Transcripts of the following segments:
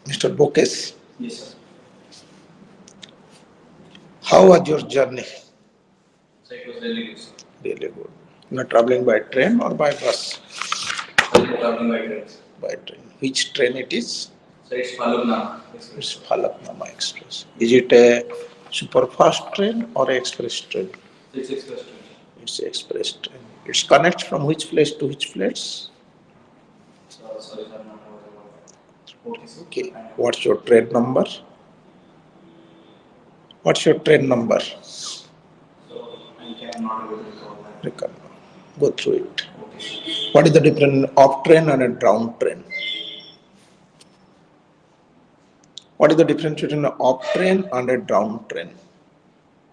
Mr. Bokes, Yes, sir. how was your journey? So it was really good, sir. Really good. You are traveling by train or by bus? So we were traveling by trains. By train. Which train it is? So it's Falugna It's Express. Falaknuma Express. Is it a super fast train or a express train? So it's express train. It's a express train. It connects from which place to which place? So sorry, sir, I'm not aware about that. Okay, sir. Okay. I know. What's your train number? What's your train number? So I can not able to recall that. Recall. Go through it. Okay, sir. What is the difference of train and a down train? What is the difference between an up train and a down train?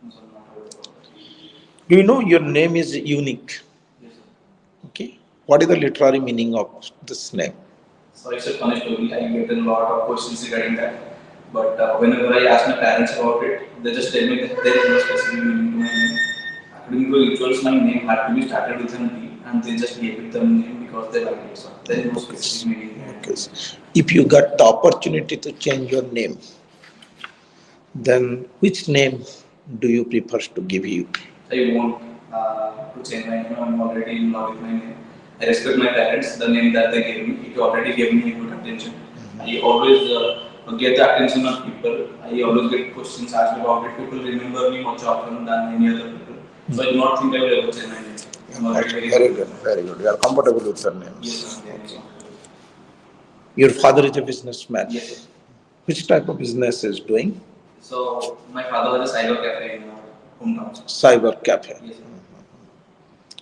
I'm sorry, not aware about that. Do you know your name is unique? Yes, sir. Okay. What is the literary meaning of this name? So it's a funny story. I get a lot of questions regarding that. But whenever I ask my parents about it, they just tell me that there is no specific meaning to my name. According to rituals, my name had to be started with an B, and they just gave it the name because they like it. So there is no specific meaning behind Okay. it. If you got the opportunity to change your name, then which name do you prefer to give you? I won't to change my name. I'm already in love with my name. I respect my parents. The name that they gave me, it already gave me good attention. I always get the attention of people. I always get questions asked about it. People remember me much often than any other people. So I do not think I will ever change my name. I'm already Very good, very good. You are comfortable with your name. Yes, sir. Thank you. Your father is a businessman. Yes, sir. Which type of business is doing? So my father has a cyber cafe in our hometown. Cyber cafe. Yes, sir.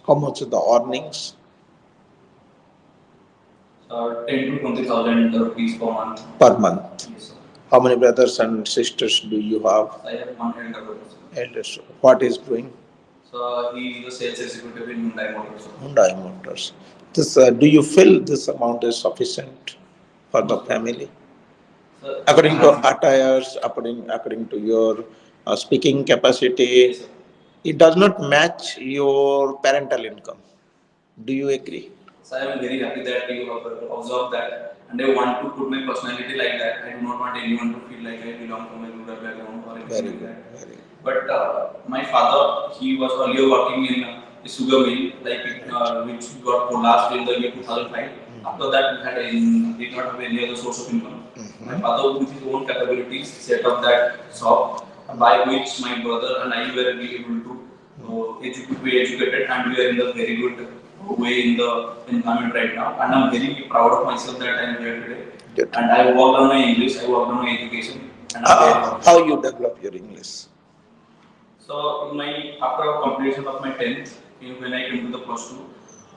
How much is the earnings? 10 to 20,000 rupees per month. Per month. Yes, sir. How many brothers and sisters do you have? I have one elder brother, sir. Eldest. What is doing? So he is the sales executive in Hyundai Motors. Hyundai Motors. This, do you feel this amount is sufficient for the family? So, According to attires, according to your speaking capacity, yes, sir. it does not match your parental income. Do you agree? So I am very happy that you have observed that, and I want to put my personality like that. I do not want anyone to feel like I belong from a rural background or anything like that. Very good. But my father, he was earlier working in a sugar mill, like which got collapsed in the year 2005. After that, did not have any other source of income. My father, with his own capabilities, set up that shop by which my brother and I were able to be educated, and we are in the very good way in the environment right now. And I'm very proud of myself that I'm here today. Good. And I worked on my English, I worked on my education. And I'm very proud. How you develop your English? So in my after completion of my 10th, when I came to the plus 2,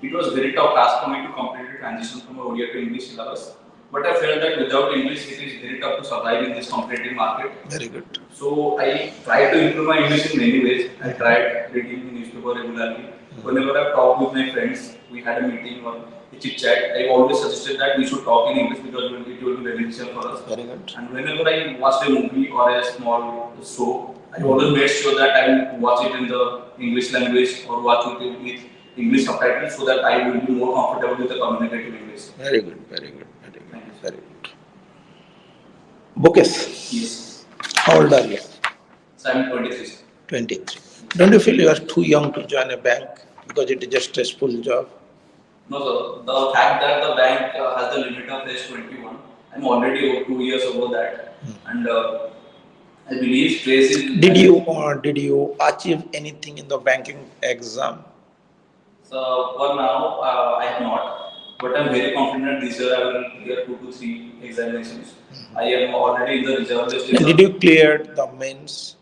it was very tough task for me to complete the transition from ODA to English syllabus. But I felt that without English, it is very tough to survive in this competitive market. Very good. So I tried to improve my English in many ways. I tried reading the newspaper regularly. Whenever I talked with my friends, we had a meeting or a chit chat. I always suggested that we should talk in English because it will be beneficial for us. Very good. And whenever I watched a movie or a small show, I always made sure that I will watch it in the English language or watch it with English subtitles so that I will be more comfortable with the communicative English. Very good. Very good. Very good. Very good. Bukes. Yes. How old are you? So I'm 23. 23. Don't you feel you are too young to join a bank because it is a stressful job? No, sir. The fact that the bank has the limit of age 21, I'm already over 2 years over that, and I believe stress is. Did you achieve anything in the banking exam? So for now, I have not, but I'm very confident this year I will clear 2 to 3 examinations. I am already in the reserve list. And did you clear the mains?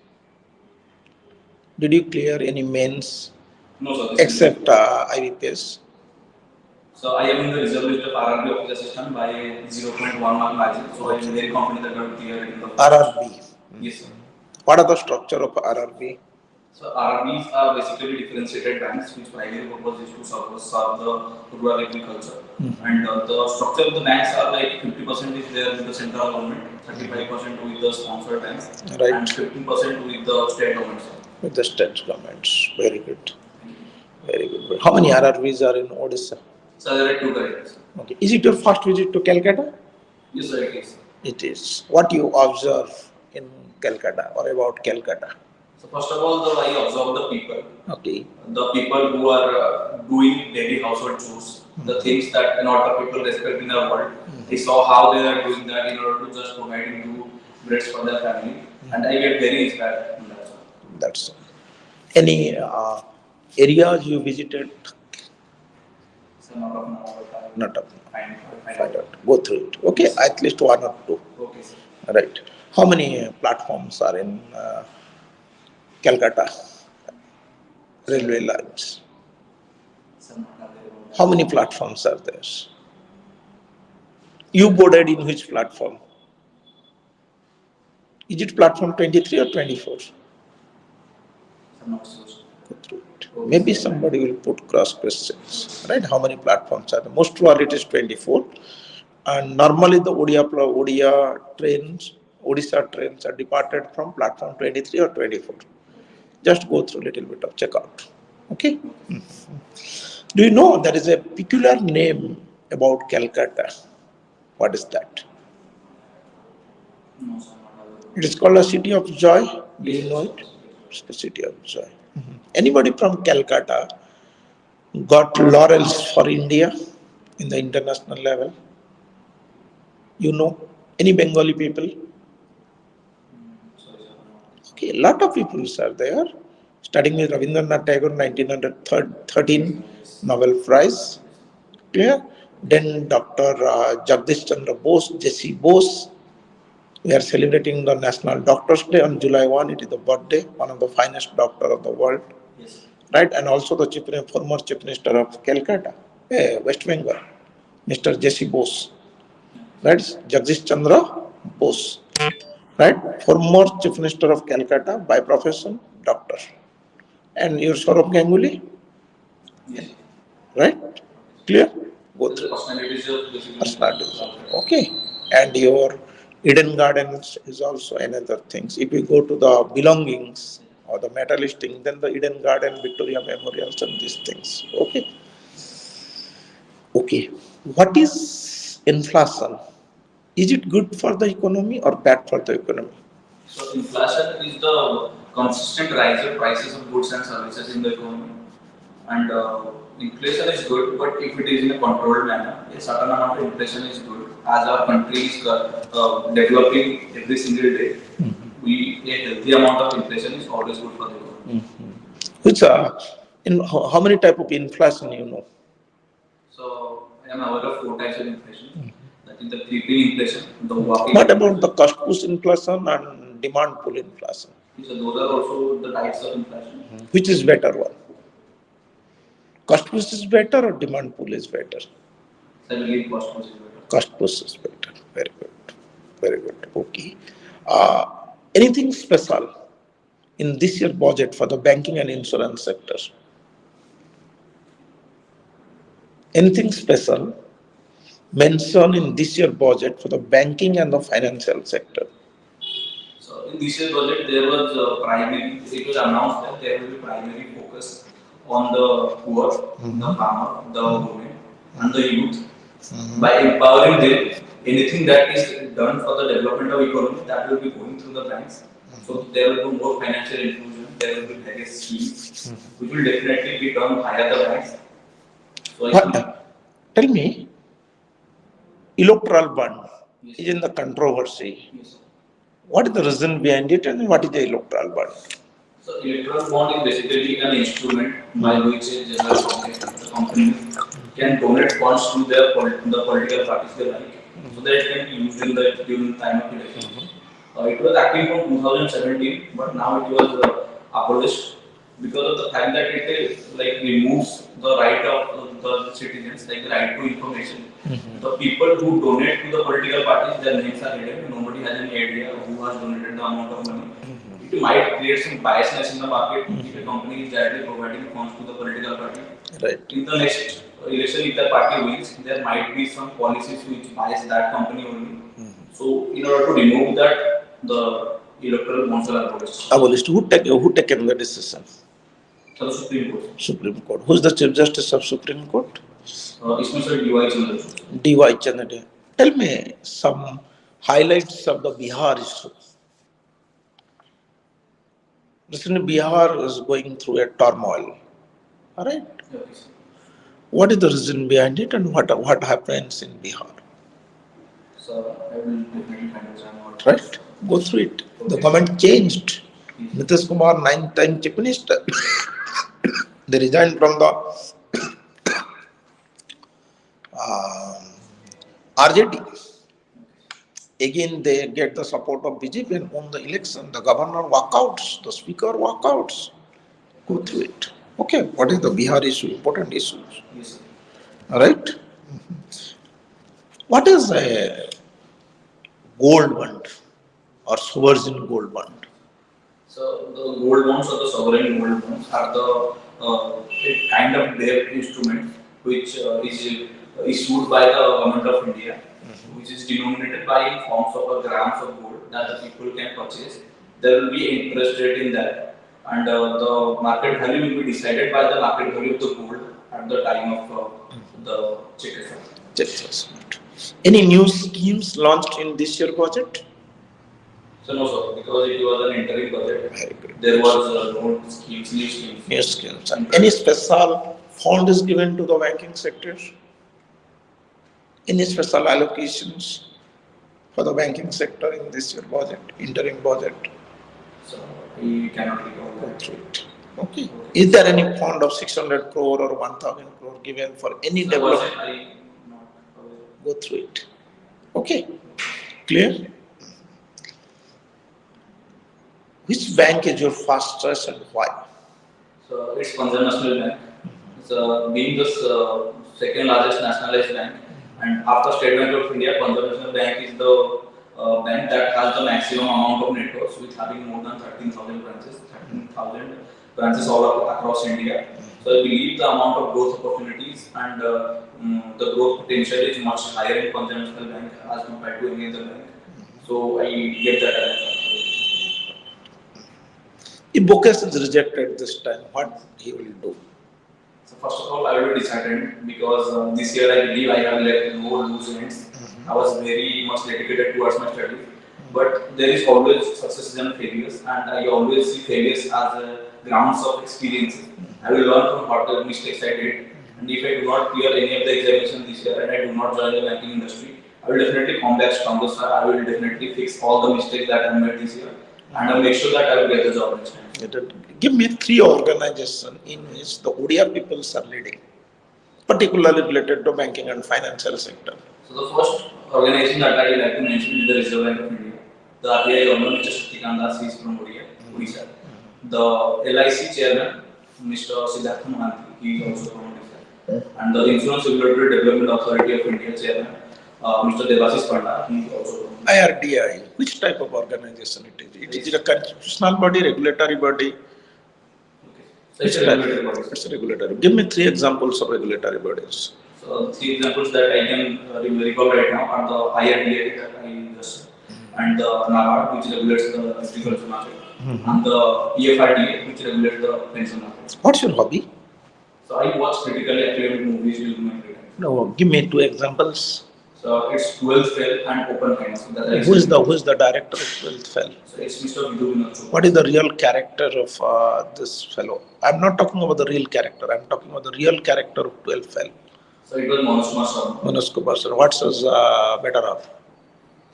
Did you clear any mains? No, sir. Except IBPS? So I am in the reserve list of RRB officer assistant by 0.1 mark margin. So I am very confident that I will clear it in the RRB. Yes, sir. What are the structure of RRB? So RRBs are basically differentiated banks, which primary purpose is to serve the rural agriculture. And the structure of the banks are like 50% is there with the central government, 35% with the sponsored banks, Right. and 15% with the state government. With the state governments. Very good. Very good. How many RRBs are in Odisha? So there are 2 guidelines. Okay. Is it your first visit to Calcutta? Yes, sir, it is. It is. What you observe in Calcutta or about Calcutta? So first of all, I observe the people. Okay. The people who are doing daily household chores, the things that a lot of people respect in our world. I saw how they are doing that in order to just providing two breads for their family, and I get very inspired from that. That's all. Any areas you visited? So not of now, but I Not up. find out. Go through it. Okay, at least one or two. Okay, sir. Right. How many platforms are in Calcutta railway lines? Sir, not aware about that. How many platforms are there? You boarded in which platform? Is it platform 23 or 24? Sir, not sure. Go through it. Maybe somebody will put cross questions, right? How many platforms are there? Most probably it is 24. And normally the Odisha trains are departed from platform 23 or 24. Just go through a little bit of checkout. Okay? Do you know there is a peculiar name about Calcutta? What is that? No, sir, not aware. It is called a city of joy. Do you know it? It's the city of joy. Anybody from Calcutta got laurels for India in the international level? You know? Any Bengali people? Sorry, sir. Okay, a lot of people are there. Starting with Rabindranath Tagore, 1913 Nobel Prize. Clear? Then Dr. Jagdish Chandra Bose, J.C. Bose. We are celebrating the National Doctors' Day on July 1. It is the birthday, one of the finest doctor of the world. Yes. Right? And also the former Chief Minister of Calcutta, West Bengal, Mr. J.C. Bose. Right? Jagdish Chandra Bose. Right? Former Chief Minister of Calcutta by profession, doctor. And your Saurabh Ganguly, Yes. right? Clear? Go The through. personalities of basically. Personalities. Okay. And your Eden Gardens is also another thing. If you go to the belongings or the materialistic, then the Eden Garden, Victoria Memorials and these things. Okay. Okay. What is inflation? Is it good for the economy or bad for the economy? So inflation is the consistent rise of prices of goods and services in the economy. And inflation is good, but if it is in a controlled manner, a certain amount of inflation is good. As our country is developing every single day, a healthy amount of inflation is always good for the economy. Which how many type of inflation you know? So I am aware of four types of inflation. That is the creeping inflation, the walking. What about the cost push inflation and demand pull inflation? So those are also the types of inflation. Which is better one? Cost push is better or demand pull is better? So I believe cost push is better. Cost push is better. Very good. Very good. Okay. Anything special in this year budget for the banking and insurance sector? Anything special mentioned in this year budget for the banking and the financial sector? So in this year's budget, there was it was announced that there will be primary focus on the poor, the farmer, the women, and the youth. By empowering them, anything that is done for the development of economy, that will be going through the banks. So there will be more financial inclusion, there will be various schemes, which will definitely be done via the banks. So I think, Tell me, electoral bond yes, is in the controversy. yes. What is the reason behind it and what is the electoral bond? So electoral bond is basically an instrument by which a general public, the company, can donate funds to the political parties they like, so that it can be used during the time of election. It was active from 2017, but now it was abolished because of the fact that it removes the right of the citizens, like the right to information. The people who donate to the political parties, their names are hidden. Nobody has any idea who has donated the amount of money. It might create some biasness in the market if a company is directly providing funds to the political party. Right. In the next election, if the party wins, there might be some policies which bias that company only. So, in order to remove that, the electoral bonds are abolished. Abolished. Who taken the decision? So, the Supreme Court. Supreme Court. Who is the Chief Justice of Supreme Court? It's Mr. D.Y. Chandra. D.Y. Chandra. Tell me some highlights of the Bihar issue. Recently, Bihar is going through a turmoil. All right. Okay, sir. What is the reason behind it, and what happens in Bihar? So I will definitely understand what. Right? Go through it. The government changed. Nitish Kumar, 9th time chief minister, they resigned from the um, RJD. Again, they get the support of BJP and won the election. The governor walkouts, the speaker walkouts. Go through it. Okay, what is the Bihar issue? Important issues. Yes, sir. All right. What is a gold bond or sovereign gold bond? So the gold bonds or the sovereign gold bonds are the a kind of debt instrument which is issued by the government of India, which is denominated by in forms of grams of gold that the people can purchase. There will be interest rate in that, and the market value will be decided by the market value of the gold at the time of the check assessment. Check assessment. Any new schemes launched in this year budget? So no, sir, because it was an interim budget. Very good. There was no schemes, new schemes. New schemes. Any special fund is given to the banking sector? Any special allocations for the banking sector in this year budget, interim budget? So we cannot recall Go that. through it. Okay. Is there any fund of 600 crore or 1000 crore given for any So was development? it I not aware. Go through it. Okay. Clear? Which bank is your first choice and why? So it's Punjab National Bank. So being the second largest nationalized bank, and after State Bank of India, Punjab National Bank is the bank that has the maximum amount of networks, with having more than 13,000 branches, 13,000 branches all across India. So I believe the amount of growth opportunities and the growth potential is much higher in Punjab National Bank as compared to any other bank. So I get that as a If Bokes is rejected this time, what he will do? So first of all, I will be disheartened because this year I believe I have left no loose ends. I was very much dedicated towards my studies. But there is always successes and failures, and I always see failures as grounds of experiences. I will learn from what the mistakes I did, and if I do not clear any of the examinations this year and I do not join the banking industry, I will definitely come back stronger, sir. I will definitely fix all the mistakes that I made this year, and I will make sure that I will get the job next time. Give me 3 organizations in which the Odia peoples are leading, particularly related to banking and financial sector. So the first organization that I would like to mention is the Reserve Bank of India. The RBI governor, Mr. Shaktikant Das, is from Odisha. The LIC chairman, Mr. Siddhartha Mohanty, he is also from Odisha. And the Insurance Regulatory Development Authority of India chairman, Mr. Devasis Panda, he is also from Odisha. IRDI, which type of organization it is? It is a constitutional body, regulatory body? Okay. So it's a regulatory body. It's a regulatory. Give me 3 examples of regulatory bodies. So 3 examples that I can recall right now are the IRDA that I just and the NABARD, which regulates the agriculture market, and the PFRDA, which regulates the pension market. What's your hobby? So I watch critically acclaimed movies during my free time. No, give me 2 examples. So it's 12th Fail and Open Hands. So that I Who is the director of 12th Fail? So it's Mr. Vidhu Vinod. What is the real character of this fellow? I'm not talking about the real character. I'm talking about the real character of 12th Fail. So it was Manoj Kumar Sharma. Manoj Kumar sir. What's his better half?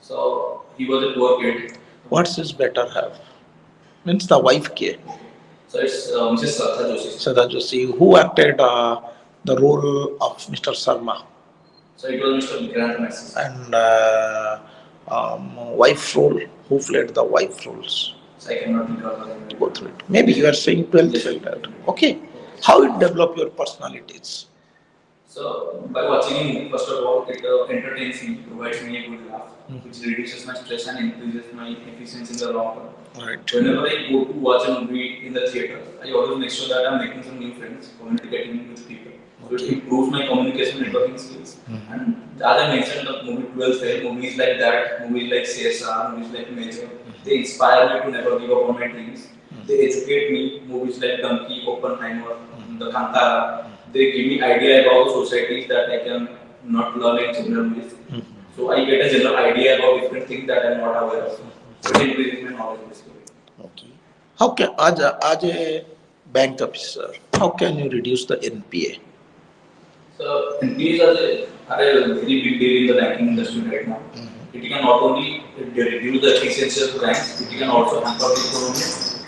So he was a poor kid. What's his better half? Means the wife ke. So it's Mrs. Shraddha Joshi. Shraddha Joshi. Who acted the role of Mr. Sharma? So it was Mr. Vikrant Messi. And wife role. Who played the wife roles? So I cannot recall the name. Go through it. Maybe you are saying 12th Fail. Okay. How it develop your personalities? So by watching a movie, first of all, it entertains me, provides me a good laugh, which reduces my stress and increases my efficiency in the long run. Right. Whenever I go to watch a movie in the theater, I always make sure that I'm making some new friends, communicating with people. So it improves my communication networking skills. And as I mentioned, the movie 12 Fail, movies like that, movies like CSR, movies like Major, they inspire me to never give up on my dreams. They educate me, movies like Donkey, Oppenheimer, the Kantara. They give me idea about societies that I can not learn in general ways. So I get a general idea about different things that I'm not aware of. So it increases my knowledge basically. Okay. How can, as a bank officer, how can you reduce the NPA? So NPAs are a very big deal in the banking industry right now. It can not only reduce the efficiency of the banks, it can also hamper the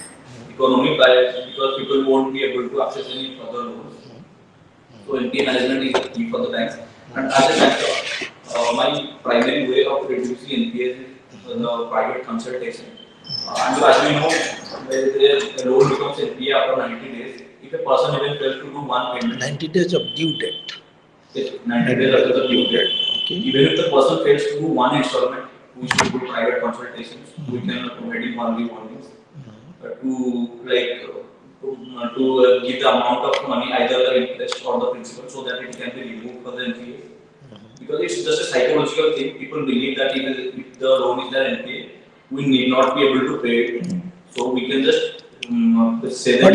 economy by because people won't be able to access any further loans. So NPA management is the key for the banks. And as a banker, my primary way of reducing NPAs is the private consultation. And as we know, the loan becomes NPA after 90 days. If a person even fails to do one payment, 90 days of due date. yes, 90 days after the due date. Okay. Even if the person fails to do one installment, we should do private consultations. We can provide him monthly warnings to give the amount of money, either the interest or the principal, so that it can be removed for the NPA. Because it's just a psychological thing. People believe that if the loan is their NPA, we need not be able to pay it. So we can just say that.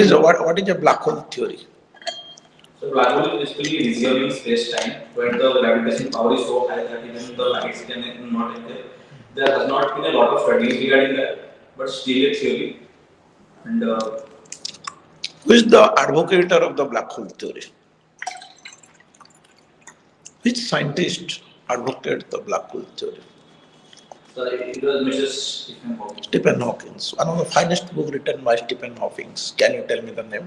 What is a black hole theory? So black hole is basically reserving space-time where the gravitational power is so high that even the lights can not enter. There has not been a lot of studies regarding that, but still a theory. And Who is the advocate of the black hole theory? Which scientist advocates the black hole theory? so it was Mrs. Stephen Hawking. Stephen Hawking. One of the finest books written by Stephen Hawking. Can you tell me the name?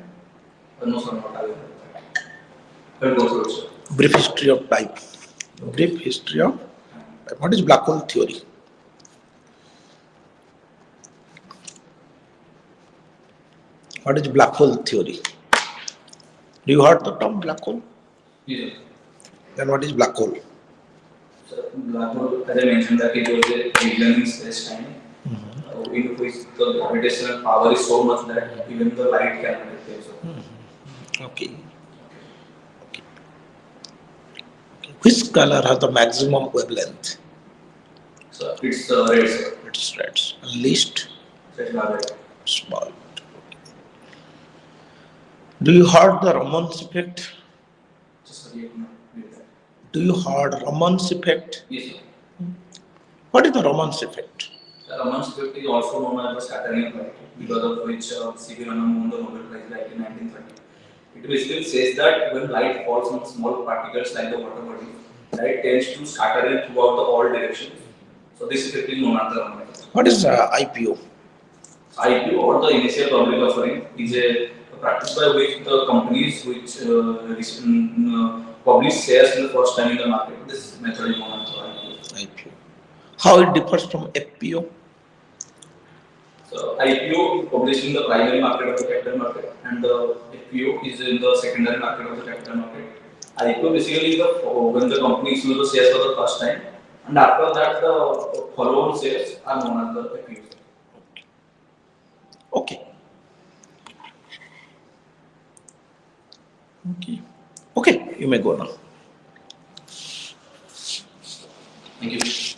No, sir, not aware. I'll go through it, sir. Brief history of time. Brief history of what is black hole theory? What is black hole theory? Do you heard the term black hole? Yes, sir. Then what is black hole? So black hole, as I mentioned, that it was a region in space-time in which the gravitational power is so much that even the light cannot escape. So. Okay. Okay. Which color has the maximum wavelength? So it's red, sir. It's red. And least So it's not red. small. Do you heard the Raman's effect? Just sorry, no, with that. Do you heard Raman's effect? Yes, sir. What is the Raman's effect? The Raman's effect is also known as the Saturnian effect, because of which C.V. Raman won the Nobel Prize like in 1930. It basically says that when light falls on small particles like the water body, light tends to scatter in throughout the all directions. So this effect is known as the Raman effect. What is IPO? IPO, or the initial public offering, is a practice by which the companies which publish shares in the first time in the market. This method is known as IPO. IPO. How it differs from FPO? So IPO is published in the primary market of the capital market, and the FPO is in the secondary market of the capital market. IPO basically is when the company issues the shares for the first time, and after that the follow-on shares are known as the FPO. Okay. Okay. Okay, you may go now. Thank you.